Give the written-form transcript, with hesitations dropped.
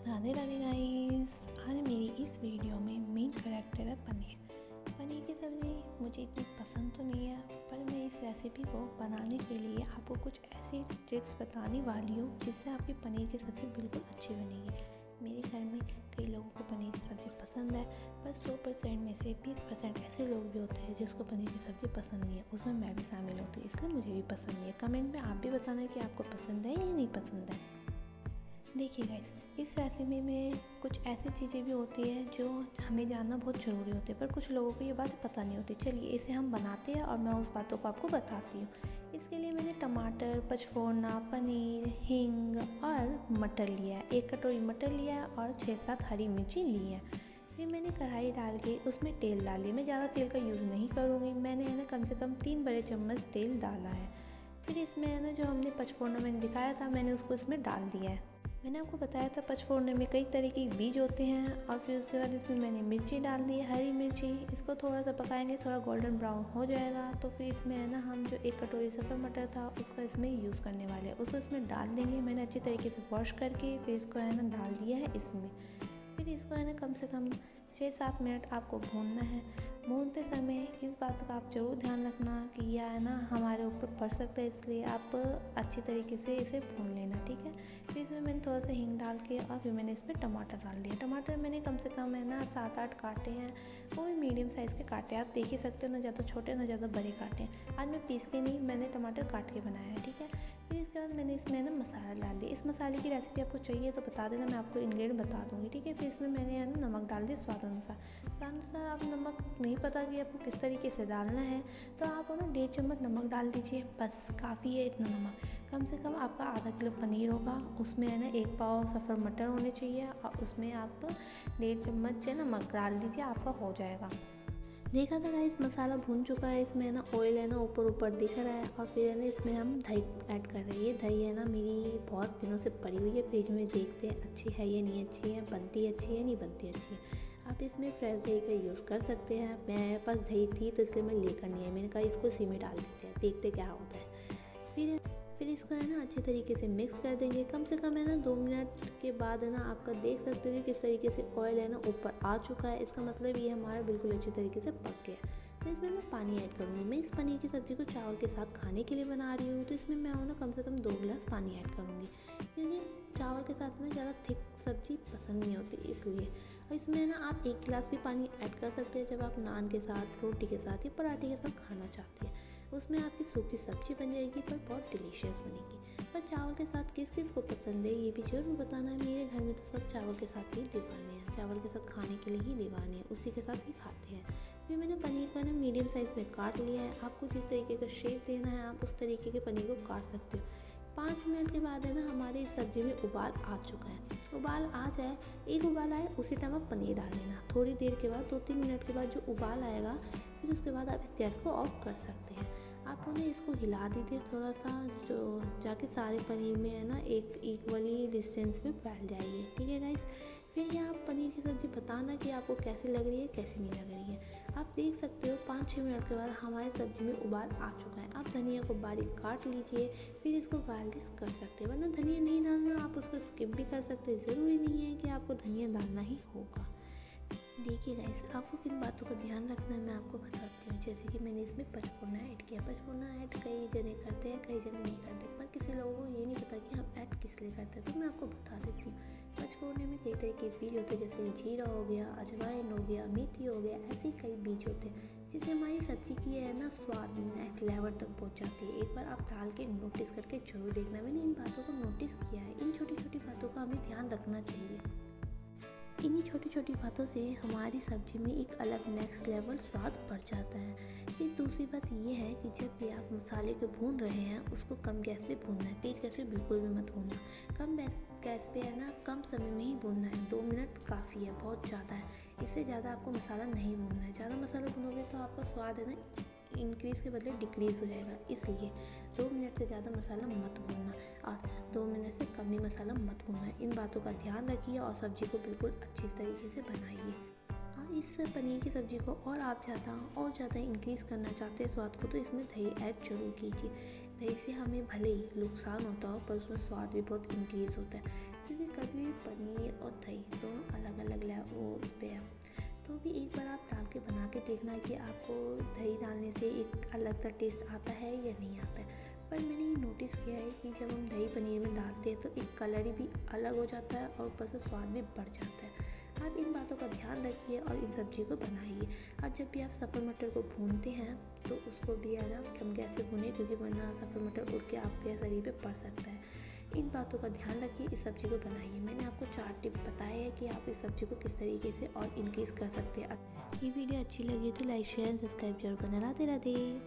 Radhe Radhe guys. आज मेरी इस वीडियो में मेन करेक्टर है पनीर की सब्ज़ी। मुझे इतनी पसंद तो नहीं है, पर मैं इस रेसिपी को बनाने के लिए आपको कुछ ऐसी ट्रिक्स बताने वाली हूँ जिससे आपकी पनीर की सब्ज़ी बिल्कुल अच्छी बनेगी। मेरे घर में कई लोगों को पनीर की सब्ज़ी पसंद है, पर 100% में से 20% ऐसे लोग भी होते हैं जिसको पनीर की सब्ज़ी पसंद नहीं है। उसमें मैं भी शामिल होती हूँ, इसलिए मुझे भी पसंद नहीं है। कमेंट में आप भी बताना कि आपको पसंद है या नहीं पसंद है। देखिए गाइस, इस रेसिपी में कुछ ऐसी चीज़ें भी होती हैं जो हमें जानना बहुत ज़रूरी होती है, पर कुछ लोगों को ये बात पता नहीं होती। चलिए इसे हम बनाते हैं और मैं उस बातों को आपको बताती हूँ। इसके लिए मैंने टमाटर, पचफोरना, पनीर, हींग और मटर लिया है। 1 कटोरी मटर लिया है और 6-7 हरी मिर्ची ली है। फिर मैंने कढ़ाई डाल के उसमें तेल डाल लिया। मैं ज़्यादा तेल का यूज़ नहीं करूँगी। मैंने है ना कम से कम 3 बड़े चम्मच तेल डाला है। फिर इसमें है ना जो हमने पचफोरना मैंने दिखाया था, मैंने उसको इसमें डाल दिया है। मैंने आपको बताया था पचफोरने में कई तरह के बीज होते हैं। और फिर उसके बाद इसमें मैंने मिर्ची डाल दी है, हरी मिर्ची। इसको थोड़ा सा पकाएंगे, थोड़ा गोल्डन ब्राउन हो जाएगा तो फिर इसमें है ना हम जो 1 कटोरी सफ़र मटर था उसका इसमें यूज़ करने वाले हैं, उसको इसमें डाल देंगे। मैंने अच्छी तरीके से वॉश करके फिर इसको है ना डाल दिया है इसमें। फिर इसको है ना कम से कम 6-7 मिनट आपको भूनना है। भूनते समय इस बात का आप ज़रूर ध्यान रखना कि यह है ना हमारे ऊपर पड़ सकता है, इसलिए आप अच्छी तरीके से इसे भून लेना, ठीक है। फिर इसमें मैंने थोड़ा सा हींग डाल के और फिर मैंने इसमें टमाटर डाल दिया। टमाटर मैंने कम से कम है ना 7-8 काटे हैं, वो भी मीडियम साइज़ के काटे हैं। आप देख ही सकते हो, ना ज़्यादा छोटे ना ज़्यादा बड़े काटे हैं। आज मैं पीस के नहीं, मैंने टमाटर काट के बनाया है, ठीक है। फिर इसके बाद मैंने इसमें ना मसाला डाल दिया। इस मसाले की रेसिपी आपको चाहिए तो बता देना, मैं आपको इंग्रेडिएंट बता दूँगी, ठीक है। फिर इसमें मैंने है ना नमक डाल दिया स्वाद अनुसार। आप नमक नहीं पता कि आपको किस तरीके से डालना है तो आप ना 1.5 चम्मच नमक डाल दीजिए, बस काफ़ी है इतना नमक। कम से कम आपका आधा किलो पनीर होगा, उसमें है ना 1 पाव सफ़र मटर होने चाहिए और उसमें आप 1.5 चम्मच है नमक डाल दीजिए, आपका हो जाएगा। देखा था गाइस, मसाला भून चुका है। इसमें है ना ऑयल है ना ऊपर दिख रहा है। और फिर है ना इसमें हम दही ऐड कर रहे हैं। ये दही है ना मेरी बहुत दिनों से पड़ी हुई है फ्रिज में, देखते हैं अच्छी है या नहीं अच्छी है, बनती अच्छी है नहीं बनती अच्छी है। आप इसमें फ्रेश दही का यूज़ कर सकते हैं। मेरे पास दही थी तो इसलिए मैं लेकर नहीं आई। मैंने कहा इसको इसी में डाल देते हैं, देखते क्या होता है। फिर इसको है ना अच्छे तरीके से मिक्स कर देंगे। कम से कम है ना 2 मिनट के बाद है ना आपका देख सकते हो कि किस तरीके से ऑयल है ना ऊपर आ चुका है। इसका मतलब ये हमारा बिल्कुल अच्छे तरीके से पक गया। तो इसमें मैं पानी ऐड करूँगी। मैं इस पनीर की सब्ज़ी को चावल के साथ खाने के लिए बना रही हूँ, तो इसमें मैं ना कम से कम 2 गिलास पानी ऐड करूँगी, क्योंकि चावल के साथ ना ज़्यादा थिक सब्ज़ी पसंद नहीं होती इसलिए। और इसमें ना आप 1 गिलास भी पानी ऐड कर सकते हैं जब आप नान के साथ, रोटी के साथ या पराठे के साथ खाना चाहते हैं। उसमें आपकी सूखी सब्जी बन जाएगी, पर बहुत डिलीशियस बनेगी। पर चावल के साथ किस किस को पसंद है ये भी ज़रूर बताना है। मेरे घर में तो सब चावल के साथ ही दीवाने हैं, चावल के साथ खाने के लिए ही दीवाने हैं, उसी के साथ ही खाते हैं। फिर मैंने पनीर को ना मीडियम साइज़ में काट लिया है। आपको जिस तरीके का शेप देना है आप उस तरीके के पनीर को काट सकते हो। 5 मिनट के बाद है ना हमारी इस सब्ज़ी में उबाल आ चुका है। उबाल आ जाए, एक उबाल आए उसी टाइम आप पनीर डाल देना। थोड़ी देर के बाद 2-3 मिनट के बाद जो उबाल आएगा, फिर उसके बाद आप इस गैस को ऑफ कर सकते हैं। आप उन्हें इसको हिला दीजिए थोड़ा सा, जो जाके सारे पनीर में है ना एक इक्वली डिस्टेंस में फैल जाएगी, ठीक है गाइस। फिर ये आप पनीर की सब्ज़ी बताना कि आपको कैसी लग रही है कैसी नहीं लग रही है। आप देख सकते हो 5-6 मिनट के बाद हमारी सब्ज़ी में उबाल आ चुका है। आप धनिया को बारीक काट लीजिए, फिर इसको गार्निश कर सकते हैं, वरना धनिया नहीं डालना आप उसको स्किप भी कर सकते हैं। ज़रूरी नहीं है कि आपको धनिया डालना ही होगा। देखिए गाइस, आपको किन बातों का ध्यान रखना है मैं आपको बताती हूँ। जैसे कि मैंने इसमें पचफोरना ऐड किया। पचफोरना ऐड कई जने करते हैं, कई जने नहीं करते, पर किसी लोगों को ये नहीं पता कि हम ऐड किस लिए करते हैं, तो मैं आपको बता देती हूँ। पचफोरने में कई तरह के बीज होते हैं, जैसे कि जीरा हो गया, अजवाइन हो गया, मेथी हो गया, ऐसे कई बीज होते हैं जिससे हमारी सब्ज़ी की है ना स्वाद नेक्स्ट लेवल तक पहुँच जाती है। एक बार आप डाल के नोटिस करके जरूर देखना। मैंने इन बातों को नोटिस किया है। इन छोटी छोटी बातों का हमें ध्यान रखना चाहिए। इन्हीं छोटी छोटी बातों से हमारी सब्ज़ी में एक अलग नेक्स्ट लेवल स्वाद बढ़ जाता है। फिर दूसरी बात ये है कि जब भी आप मसाले को भून रहे हैं उसको कम गैस पे भूनना है, तेज़ गैस पे बिल्कुल भी मत भूनना। कम गैस पे है ना कम समय में ही भूनना है। 2 मिनट काफ़ी है, बहुत ज़्यादा है। इससे ज़्यादा आपको मसाला नहीं भूनना है। ज़्यादा मसाला भूनोगे तो आपका स्वाद है ना इंक्रीज़ के बदले डिक्रीज़ हो जाएगा। इसलिए 2 मिनट से ज़्यादा मसाला मत भूनना और 2 मिनट से कम ही मसाला मत भूनना। इन बातों का ध्यान रखिए और सब्ज़ी को बिल्कुल अच्छी तरीके से बनाइए। और इस पनीर की सब्ज़ी को और आप ज़्यादा इंक्रीज़ करना चाहते हैं स्वाद को, तो इसमें दही ऐड जरूर कीजिए। दही से हमें भले ही नुकसान होता हो, पर उसमें स्वाद भी बहुत इंक्रीज़ होता है। क्योंकि कभी पनीर और दही दोनों अलग अलग वो उस पर है, तो भी एक बार आप डाल के बना के देखना कि आपको दही डालने से एक अलग सा टेस्ट आता है या नहीं आता है। पर मैंने ये नोटिस किया है कि जब हम दही पनीर में डालते हैं तो एक कलर भी अलग हो जाता है और ऊपर से स्वाद भी बढ़ जाता है। आप इन बातों का ध्यान रखिए और इन सब्जी को बनाइए। और जब भी आप सफ़र मटर को भूनते हैं तो उसको भी है ना कम गैस पे भूनें, क्योंकि वरना सफ़र मटर उड़ के आपके शरीर पे पड़ सकता है। इन बातों का ध्यान रखिए, इस सब्ज़ी को बनाइए। मैंने आपको 4 टिप बताए हैं कि आप इस सब्ज़ी को किस तरीके से और इंक्रीज़ कर सकते हैं। ये वीडियो अच्छी लगी तो लाइक शेयर सब्सक्राइब जरूर करना। राधे राधे।